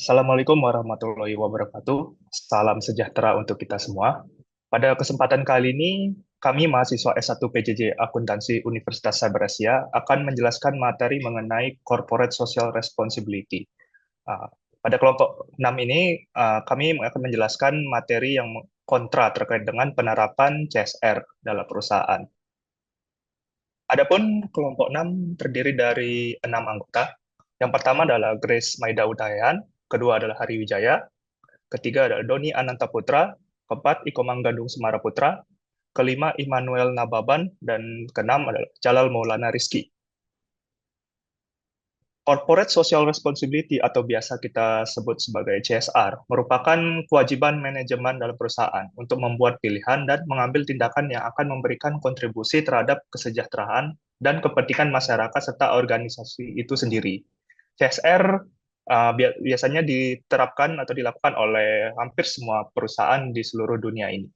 Assalamualaikum warahmatullahi wabarakatuh. Salam sejahtera untuk kita semua. Pada kesempatan kali ini, kami mahasiswa S1 PJJ Akuntansi Universitas Saber Asia akan menjelaskan materi mengenai Corporate Social Responsibility. Uh, Pada kelompok 6 ini, kami akan menjelaskan materi yang kontra terkait dengan penerapan CSR dalam perusahaan. Adapun kelompok 6 terdiri dari 6 anggota. Yang pertama adalah Grace Maida Udayan, kedua adalah Hari Wijaya, ketiga adalah Doni Anantaputra, keempat Iko Manggandung Semaraputra, kelima Immanuel Nababan, dan keenam adalah Jalal Maulana Rizky. Corporate Social Responsibility atau biasa kita sebut sebagai CSR merupakan kewajiban manajemen dalam perusahaan untuk membuat pilihan dan mengambil tindakan yang akan memberikan kontribusi terhadap kesejahteraan dan kepentingan masyarakat serta organisasi itu sendiri. CSR biasanya diterapkan atau dilakukan oleh hampir semua perusahaan di seluruh dunia ini.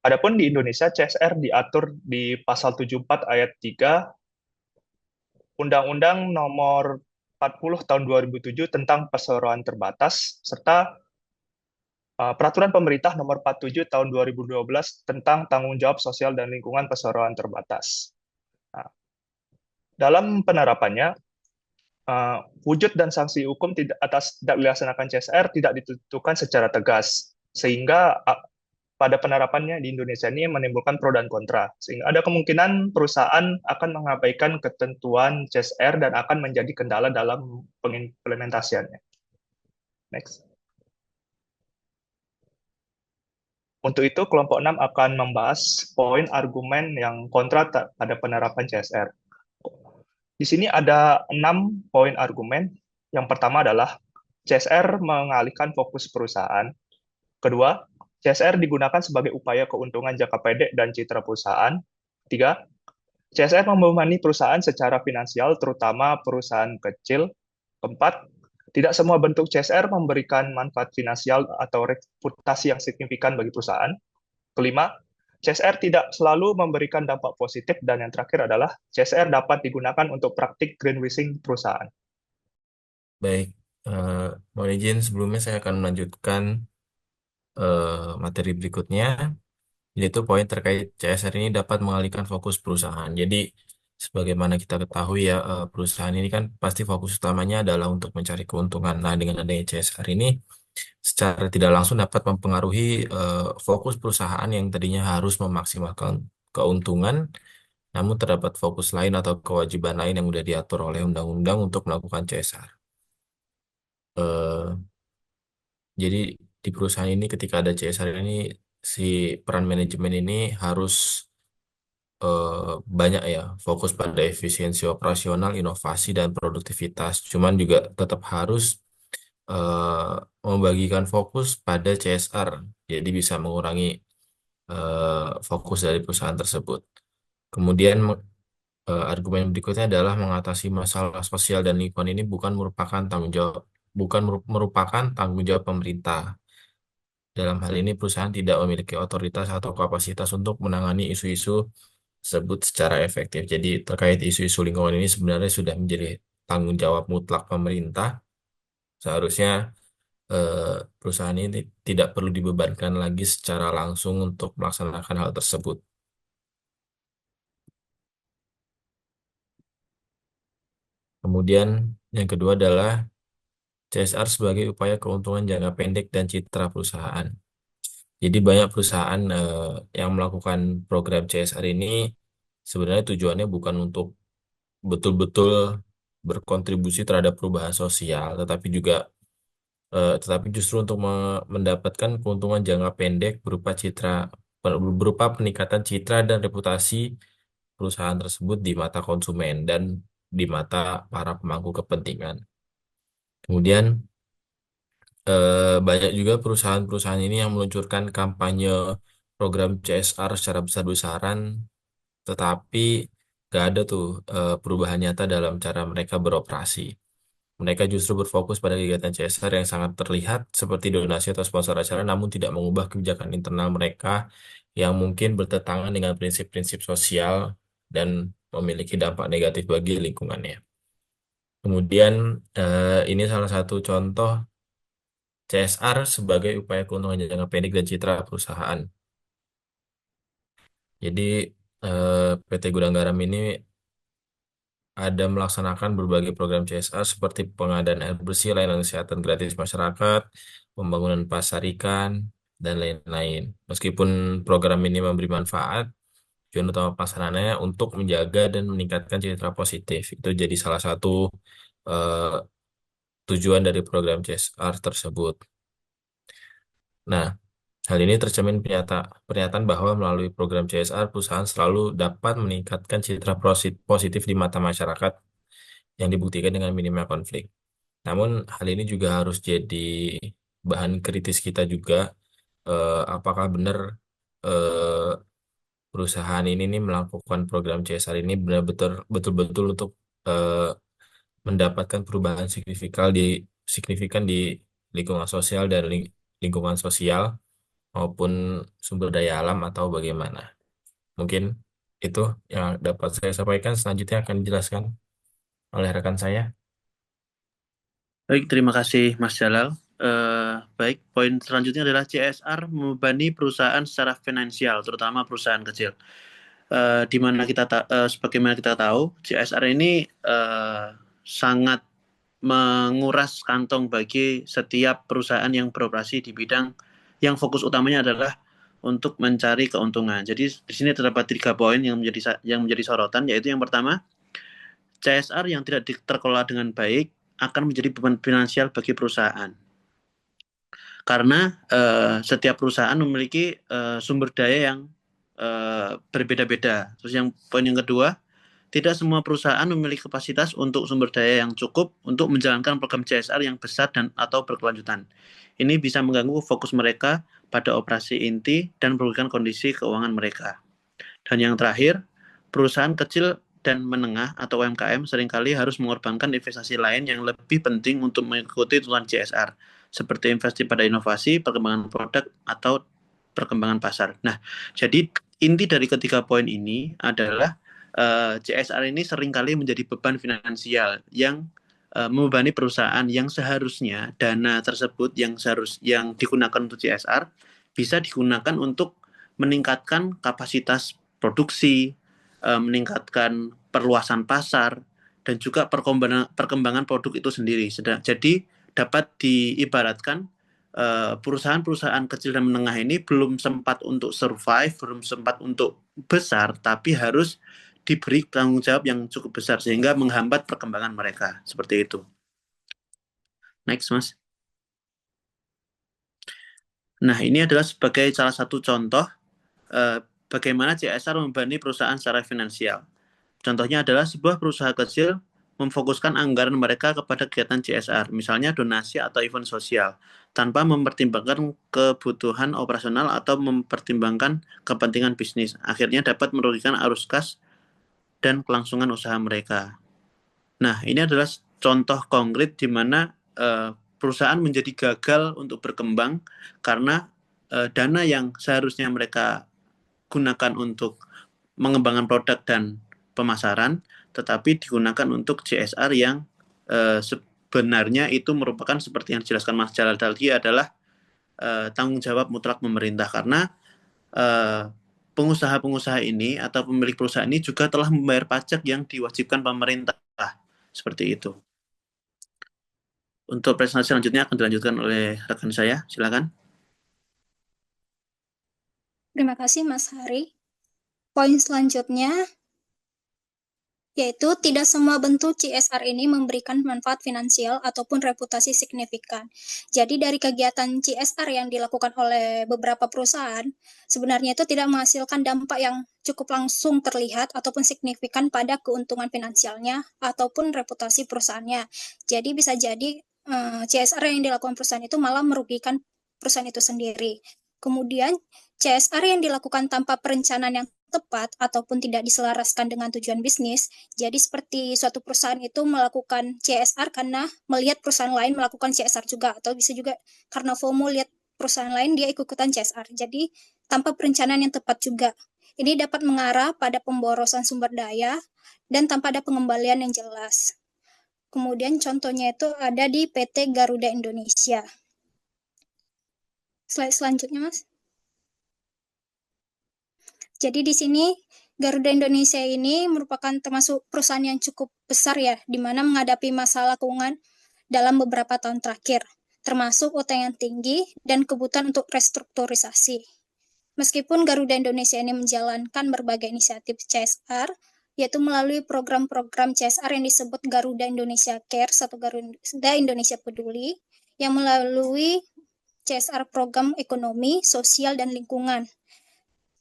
Adapun di Indonesia, CSR diatur di pasal 74 ayat 3 Undang-Undang Nomor 40 Tahun 2007 tentang Perseroan Terbatas, serta Peraturan Pemerintah Nomor 47 Tahun 2012 tentang Tanggung Jawab Sosial dan Lingkungan Perseroan Terbatas. Nah, dalam penerapannya, wujud dan sanksi hukum atas tidak dilaksanakan CSR tidak ditentukan secara tegas, sehingga pada penerapannya di Indonesia ini menimbulkan pro dan kontra. Sehingga ada kemungkinan perusahaan akan mengabaikan ketentuan CSR dan akan menjadi kendala dalam pengimplementasiannya. Next. Untuk itu, kelompok 6 akan membahas poin argumen yang kontra pada penerapan CSR. Di sini ada 6 poin argumen. Yang pertama adalah CSR mengalihkan fokus perusahaan. Kedua, CSR digunakan sebagai upaya keuntungan jangka pendek dan citra perusahaan. Tiga, CSR membebani perusahaan secara finansial, terutama perusahaan kecil. Keempat, tidak semua bentuk CSR memberikan manfaat finansial atau reputasi yang signifikan bagi perusahaan. Kelima, CSR tidak selalu memberikan dampak positif. Dan yang terakhir adalah CSR dapat digunakan untuk praktik greenwashing perusahaan. Baik, mohon izin sebelumnya saya akan melanjutkan materi berikutnya, yaitu poin terkait CSR ini dapat mengalihkan fokus perusahaan. Jadi, sebagaimana kita ketahui ya, perusahaan ini kan pasti fokus utamanya adalah untuk mencari keuntungan. Nah, dengan adanya CSR ini, secara tidak langsung dapat mempengaruhi fokus perusahaan yang tadinya harus memaksimalkan keuntungan, namun terdapat fokus lain atau kewajiban lain yang sudah diatur oleh undang-undang untuk melakukan CSR. Jadi di perusahaan ini ketika ada CSR ini si peran manajemen ini harus eh, banyak ya fokus pada efisiensi operasional, inovasi dan produktivitas. Cuman juga tetap harus membagikan fokus pada CSR. Jadi bisa mengurangi fokus dari perusahaan tersebut. Kemudian argumen berikutnya adalah mengatasi masalah sosial dan lingkungan ini bukan merupakan tanggung jawab pemerintah. Dalam hal ini, perusahaan tidak memiliki otoritas atau kapasitas untuk menangani isu-isu tersebut secara efektif. Jadi, terkait isu-isu lingkungan ini sebenarnya sudah menjadi tanggung jawab mutlak pemerintah. Seharusnya perusahaan ini tidak perlu dibebankan lagi secara langsung untuk melaksanakan hal tersebut. Kemudian, yang kedua adalah CSR sebagai upaya keuntungan jangka pendek dan citra perusahaan. Jadi banyak perusahaan yang melakukan program CSR ini sebenarnya tujuannya bukan untuk betul-betul berkontribusi terhadap perubahan sosial, tetapi justru untuk mendapatkan keuntungan jangka pendek berupa peningkatan citra dan reputasi perusahaan tersebut di mata konsumen dan di mata para pemangku kepentingan. Kemudian banyak juga perusahaan-perusahaan ini yang meluncurkan kampanye program CSR secara besar-besaran, tetapi nggak ada tuh perubahan nyata dalam cara mereka beroperasi. Mereka justru berfokus pada kegiatan CSR yang sangat terlihat seperti donasi atau sponsor acara, namun tidak mengubah kebijakan internal mereka yang mungkin bertentangan dengan prinsip-prinsip sosial dan memiliki dampak negatif bagi lingkungannya. Kemudian ini salah satu contoh CSR sebagai upaya keuntungan jangka pendek dan citra perusahaan. Jadi PT Gudang Garam ini ada melaksanakan berbagai program CSR seperti pengadaan air bersih, layanan kesehatan gratis masyarakat, pembangunan pasar ikan, dan lain-lain. Meskipun program ini memberi manfaat, tujuan utama pelaksananya untuk menjaga dan meningkatkan citra positif. Itu jadi salah satu eh, tujuan dari program CSR tersebut. Nah, hal ini tercermin pernyataan bahwa melalui program CSR, perusahaan selalu dapat meningkatkan citra positif di mata masyarakat yang dibuktikan dengan minimnya konflik. Namun, hal ini juga harus jadi bahan kritis kita juga, apakah benar eh, perusahaan ini nih melakukan program CSR ini benar-benar betul-betul untuk eh, mendapatkan perubahan signifikan di lingkungan sosial dan lingkungan sosial maupun sumber daya alam atau bagaimana. Mungkin itu yang dapat saya sampaikan. Selanjutnya akan dijelaskan oleh rekan saya. Baik, terima kasih Mas Jalal. Baik, poin selanjutnya adalah CSR membebani perusahaan secara finansial, terutama perusahaan kecil. Di mana sebagaimana kita tahu, CSR ini sangat menguras kantong bagi setiap perusahaan yang beroperasi di bidang yang fokus utamanya adalah untuk mencari keuntungan. Jadi di sini terdapat 3 poin yang menjadi sorotan, yaitu yang pertama, CSR yang tidak terkelola dengan baik akan menjadi beban finansial bagi perusahaan. Karena setiap perusahaan memiliki sumber daya yang berbeda-beda. Terus poin yang kedua, tidak semua perusahaan memiliki kapasitas untuk sumber daya yang cukup untuk menjalankan program CSR yang besar dan atau berkelanjutan. Ini bisa mengganggu fokus mereka pada operasi inti dan merugikan kondisi keuangan mereka. Dan yang terakhir, perusahaan kecil dan menengah atau UMKM seringkali harus mengorbankan investasi lain yang lebih penting untuk mengikuti tuntutan CSR, seperti investasi pada inovasi, perkembangan produk, atau perkembangan pasar. Nah, jadi inti dari ketiga poin ini adalah CSR ini seringkali menjadi beban finansial yang membebani perusahaan yang seharusnya dana tersebut yang digunakan untuk CSR bisa digunakan untuk meningkatkan kapasitas produksi, meningkatkan perluasan pasar, dan juga perkembangan produk itu sendiri. Jadi dapat diibaratkan perusahaan-perusahaan kecil dan menengah ini belum sempat untuk survive, belum sempat untuk besar, tapi harus diberi tanggung jawab yang cukup besar sehingga menghambat perkembangan mereka. Seperti itu. Next, Mas. Nah, ini adalah sebagai salah satu contoh bagaimana CSR membebani perusahaan secara finansial. Contohnya adalah sebuah perusahaan kecil memfokuskan anggaran mereka kepada kegiatan CSR, misalnya donasi atau event sosial, tanpa mempertimbangkan kebutuhan operasional atau mempertimbangkan kepentingan bisnis. Akhirnya dapat merugikan arus kas dan kelangsungan usaha mereka. Nah, ini adalah contoh konkret di mana perusahaan menjadi gagal untuk berkembang karena dana yang seharusnya mereka gunakan untuk mengembangkan produk dan pemasaran, tetapi digunakan untuk CSR yang sebenarnya itu merupakan seperti yang dijelaskan Mas Jalal tadi adalah tanggung jawab mutlak pemerintah karena pengusaha-pengusaha ini atau pemilik perusahaan ini juga telah membayar pajak yang diwajibkan pemerintah. Seperti itu. Untuk presentasi selanjutnya akan dilanjutkan oleh rekan saya. Silakan. Terima kasih Mas Hari. Poin selanjutnya yaitu tidak semua bentuk CSR ini memberikan manfaat finansial ataupun reputasi signifikan. Jadi dari kegiatan CSR yang dilakukan oleh beberapa perusahaan, sebenarnya itu tidak menghasilkan dampak yang cukup langsung terlihat ataupun signifikan pada keuntungan finansialnya ataupun reputasi perusahaannya. Jadi bisa jadi CSR yang dilakukan perusahaan itu malah merugikan perusahaan itu sendiri. Kemudian CSR yang dilakukan tanpa perencanaan yang tepat ataupun tidak diselaraskan dengan tujuan bisnis. Jadi seperti suatu perusahaan itu melakukan CSR karena melihat perusahaan lain melakukan CSR juga, atau bisa juga karena FOMO lihat perusahaan lain dia ikutan CSR. Jadi tanpa perencanaan yang tepat juga. Ini dapat mengarah pada pemborosan sumber daya dan tanpa ada pengembalian yang jelas. Kemudian contohnya itu ada di PT Garuda Indonesia. Slide selanjutnya, Mas. Jadi di sini Garuda Indonesia ini merupakan termasuk perusahaan yang cukup besar ya, di mana menghadapi masalah keuangan dalam beberapa tahun terakhir, termasuk utang yang tinggi dan kebutuhan untuk restrukturisasi. Meskipun Garuda Indonesia ini menjalankan berbagai inisiatif CSR, yaitu melalui program-program CSR yang disebut Garuda Indonesia Cares atau Garuda Indonesia Peduli, yang melalui CSR program ekonomi, sosial, dan lingkungan.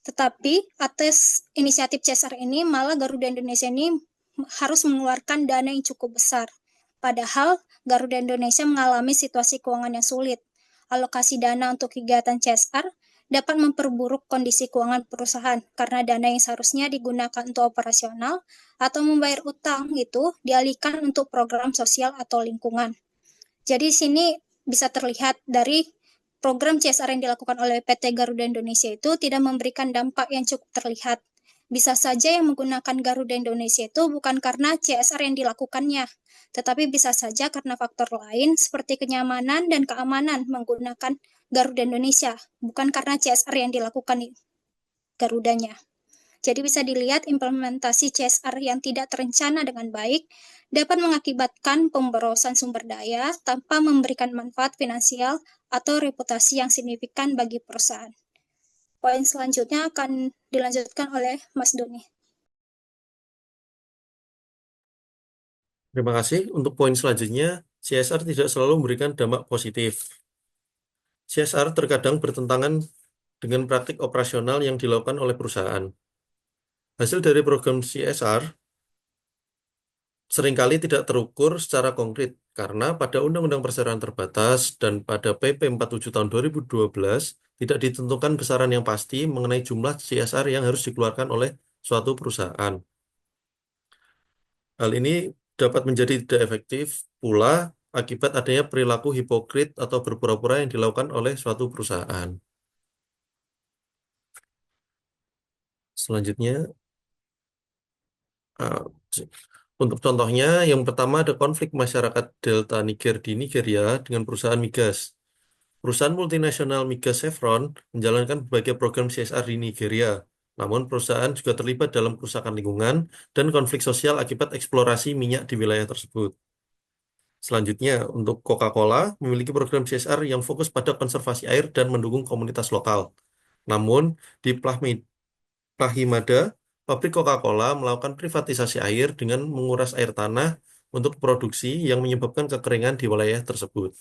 Tetapi atas inisiatif CSR ini malah Garuda Indonesia ini harus mengeluarkan dana yang cukup besar. Padahal Garuda Indonesia mengalami situasi keuangan yang sulit. Alokasi dana untuk kegiatan CSR dapat memperburuk kondisi keuangan perusahaan karena dana yang seharusnya digunakan untuk operasional atau membayar utang itu dialihkan untuk program sosial atau lingkungan. Jadi sini bisa terlihat dari program CSR yang dilakukan oleh PT Garuda Indonesia itu tidak memberikan dampak yang cukup terlihat. Bisa saja yang menggunakan Garuda Indonesia itu bukan karena CSR yang dilakukannya, tetapi bisa saja karena faktor lain seperti kenyamanan dan keamanan menggunakan Garuda Indonesia, bukan karena CSR yang dilakukan Garudanya. Jadi bisa dilihat implementasi CSR yang tidak terencana dengan baik dapat mengakibatkan pemborosan sumber daya tanpa memberikan manfaat finansial atau reputasi yang signifikan bagi perusahaan. Poin selanjutnya akan dilanjutkan oleh Mas Doni. Terima kasih. Untuk poin selanjutnya, CSR tidak selalu memberikan dampak positif. CSR terkadang bertentangan dengan praktik operasional yang dilakukan oleh perusahaan. Hasil dari program CSR seringkali tidak terukur secara konkret karena pada Undang-Undang Perseroan Terbatas dan pada PP 47 tahun 2012 tidak ditentukan besaran yang pasti mengenai jumlah CSR yang harus dikeluarkan oleh suatu perusahaan. Hal ini dapat menjadi tidak efektif pula akibat adanya perilaku hipokrit atau berpura-pura yang dilakukan oleh suatu perusahaan. Selanjutnya, untuk contohnya, yang pertama ada konflik masyarakat Delta Niger di Nigeria dengan perusahaan migas. Perusahaan multinasional migas Chevron menjalankan berbagai program CSR di Nigeria, namun perusahaan juga terlibat dalam kerusakan lingkungan dan konflik sosial akibat eksplorasi minyak di wilayah tersebut. Selanjutnya, untuk Coca-Cola memiliki program CSR yang fokus pada konservasi air dan mendukung komunitas lokal. Namun, di Plahimada, pabrik Coca-Cola melakukan privatisasi air dengan menguras air tanah untuk produksi yang menyebabkan kekeringan di wilayah tersebut.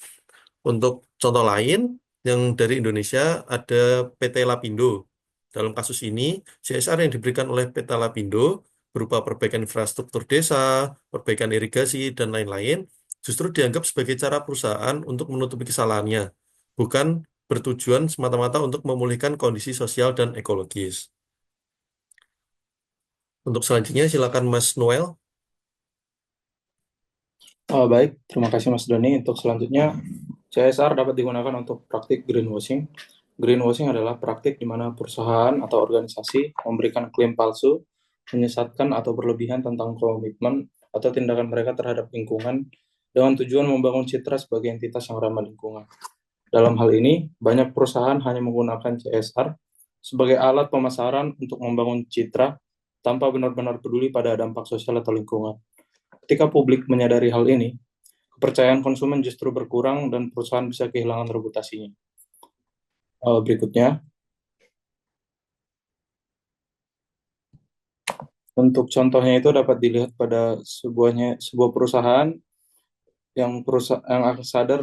Untuk contoh lain, yang dari Indonesia ada PT Lapindo. Dalam kasus ini, CSR yang diberikan oleh PT Lapindo berupa perbaikan infrastruktur desa, perbaikan irigasi, dan lain-lain, justru dianggap sebagai cara perusahaan untuk menutupi kesalahannya, bukan bertujuan semata-mata untuk memulihkan kondisi sosial dan ekologis. Untuk selanjutnya, silakan Mas Noel. Baik, terima kasih Mas Doni. Untuk selanjutnya, CSR dapat digunakan untuk praktik greenwashing. Greenwashing adalah praktik di mana perusahaan atau organisasi memberikan klaim palsu, menyesatkan atau berlebihan tentang komitmen atau tindakan mereka terhadap lingkungan dengan tujuan membangun citra sebagai entitas yang ramah lingkungan. Dalam hal ini, banyak perusahaan hanya menggunakan CSR sebagai alat pemasaran untuk membangun citra tanpa benar-benar peduli pada dampak sosial atau lingkungan. Ketika publik menyadari hal ini, kepercayaan konsumen justru berkurang dan perusahaan bisa kehilangan reputasinya. Berikutnya, untuk contohnya itu dapat dilihat pada sebuah perusahaan yang sadar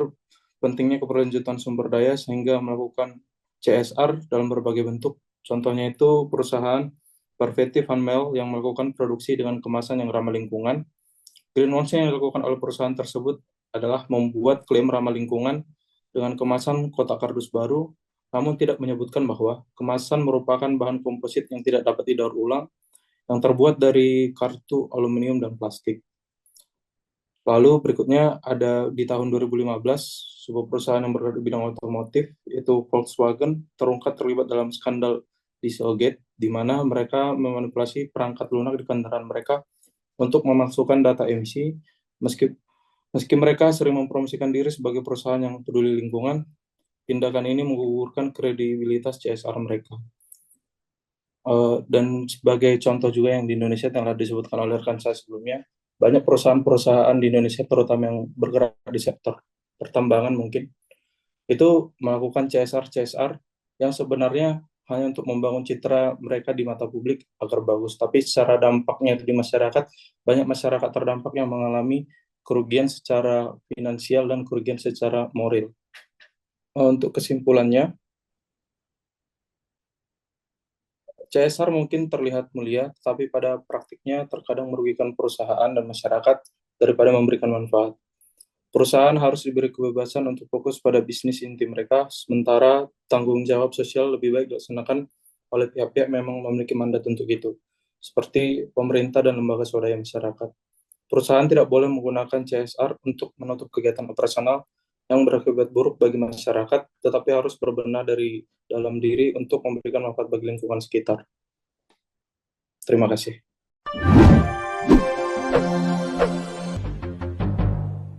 pentingnya keberlanjutan sumber daya sehingga melakukan CSR dalam berbagai bentuk. Contohnya itu perusahaan Parvati Funmail yang melakukan produksi dengan kemasan yang ramah lingkungan. Greenwashing yang dilakukan oleh perusahaan tersebut adalah membuat klaim ramah lingkungan dengan kemasan kotak kardus baru, namun tidak menyebutkan bahwa kemasan merupakan bahan komposit yang tidak dapat didaur ulang, yang terbuat dari kartu aluminium dan plastik. Lalu berikutnya ada di tahun 2015, sebuah perusahaan yang berada di bidang otomotif, yaitu Volkswagen, terungkap terlibat dalam skandal Dieselgate, di mana mereka memanipulasi perangkat lunak di kendaraan mereka untuk memasukkan data emisi, Meski mereka sering mempromosikan diri sebagai perusahaan yang peduli lingkungan, tindakan ini menggugurkan kredibilitas CSR mereka. Dan sebagai contoh juga yang di Indonesia yang telah disebutkan oleh rekan saya sebelumnya, banyak perusahaan-perusahaan di Indonesia terutama yang bergerak di sektor pertambangan mungkin, itu melakukan CSR yang sebenarnya hanya untuk membangun citra mereka di mata publik agar bagus. Tapi secara dampaknya di masyarakat, banyak masyarakat terdampak yang mengalami kerugian secara finansial dan kerugian secara moral. Untuk kesimpulannya, CSR mungkin terlihat mulia, tapi pada praktiknya terkadang merugikan perusahaan dan masyarakat daripada memberikan manfaat. Perusahaan harus diberi kebebasan untuk fokus pada bisnis inti mereka, sementara tanggung jawab sosial lebih baik dilaksanakan oleh pihak-pihak memang memiliki mandat untuk itu, seperti pemerintah dan lembaga swadaya masyarakat. Perusahaan tidak boleh menggunakan CSR untuk menutup kegiatan operasional yang berakibat buruk bagi masyarakat, tetapi harus berbenah dari dalam diri untuk memberikan manfaat bagi lingkungan sekitar. Terima kasih.